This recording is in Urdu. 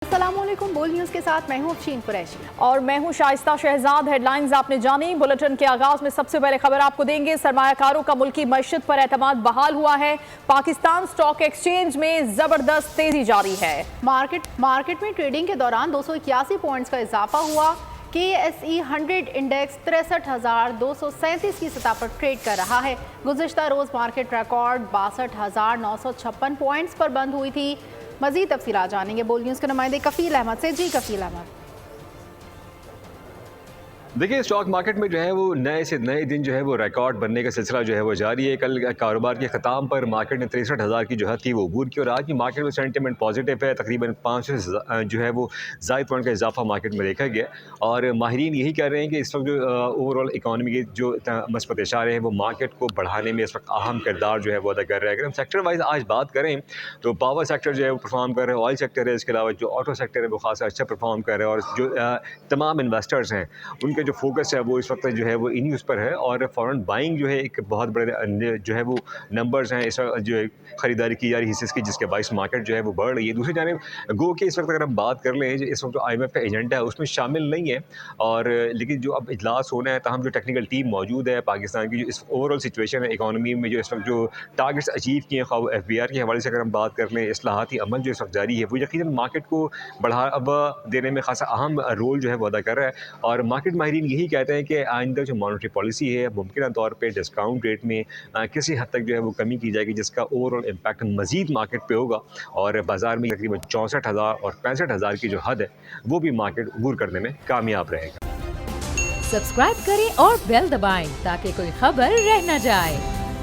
السلام علیکم، بول نیوز کے ساتھ میں ہوں افشین قریشی اور میں ہوں شائستہ شہزاد۔ ہیڈ لائنز آپ نے جانی۔ بلٹن کے آغاز میں سب سے پہلے خبر آپ کو دیں گے۔ سرمایہ کاروں کا ملکی معیشت پر اعتماد بحال ہوا ہے۔ پاکستان سٹاک ایکسچینج میں زبردست تیزی جاری ہے۔ مارکیٹ میں ٹریڈنگ کے دوران 281 پوائنٹس کا اضافہ ہوا۔ KSE 100 انڈیکس 63,237 کی سطح پر ٹریڈ کر رہا ہے۔ گزشتہ روز مارکیٹ ریکارڈ 62,956 پوائنٹس پر بند ہوئی تھی۔ مزید تفصیلات جانیں گے بول نیوز کے نمائندے کفیل احمد سے۔ جی کفیل احمد، دیکھیں اسٹاک مارکیٹ میں جو ہے وہ نئے سے نئے دن جو ہے وہ ریکارڈ بننے کا سلسلہ جو ہے وہ جاری ہے۔ کل کاروبار کے اختتام پر مارکیٹ نے 63,000 کی جو حد تھی وہ عبور کی، اور آج کی مارکیٹ میں سینٹیمنٹ پازیٹیو ہے۔ تقریباً 500 جو ہے وہ زائد پوائنٹ کا اضافہ مارکیٹ میں دیکھا گیا، اور ماہرین یہی کہہ رہے ہیں کہ اس وقت جو اوور آل اکانومی کے جو مثبت اشارے ہیں وہ مارکیٹ کو بڑھانے میں اس وقت اہم کردار جو ہے وہ ادا کر رہے ہیں۔ اگر ہم سیکٹر وائز آج بات کریں تو پاور سیکٹر جو ہے وہ پرفارم کر رہے ہیں، آئل سیکٹر ہے، اس کے علاوہ جو آٹو سیکٹر ہے وہ خاصا اچھا پرفارم کر رہے ہیں، اور جو تمام انویسٹرز ہیں ان کے جو فوکس ہے وہ اس وقت جو ہے وہ انہی اس پر ہے، اور فورن بائنگ جو ہے ایک بہت بڑے جو ہے وہ نمبرز ہیں اس وقت جو خریداری کی جا رہی ہے اس کی، جس کے باعث مارکیٹ جو ہے وہ بڑھ رہی ہے۔ دوسری جانب گو کہ اس وقت اگر ہم بات کر لیں اس وقت جو IMF کا ایجنڈا ہے اس میں شامل نہیں ہے، اور لیکن جو اب اجلاس ہونا ہے تاہم جو ٹیکنیکل ٹیم موجود ہے پاکستان کی، جو اس اوور آل سچویشن ہے اکانومی میں، جو اس وقت جو ٹارگیٹس اچیو کیے ہیں خواہ FBR کے حوالے سے اگر ہم بات کر لیں، اصلاحاتی عمل جو اس وقت جاری ہے وہ یقیناً مارکیٹ کو بڑھاوا دینے میں خاصا اہم رول جو ہے وہ ادا کر رہا ہے۔ اور مارکیٹ ماہرین یہی کہتے ہیں کہ آئندہ جو مانیٹری پالیسی ہے ممکنہ طور پہ ڈسکاؤنٹ ریٹ میں کسی حد تک جو ہے وہ کمی کی جائے گی، جس کا اوور آل امپیکٹ مزید مارکیٹ پہ ہوگا، اور بازار میں تقریباً 64,000 اور 65,000 کی جو حد ہے وہ بھی مارکیٹ عبور کرنے میں کامیاب رہے گا۔ سبسکرائب کریں اور بیل دبائیں تاکہ کوئی خبر رہ نہ جائے۔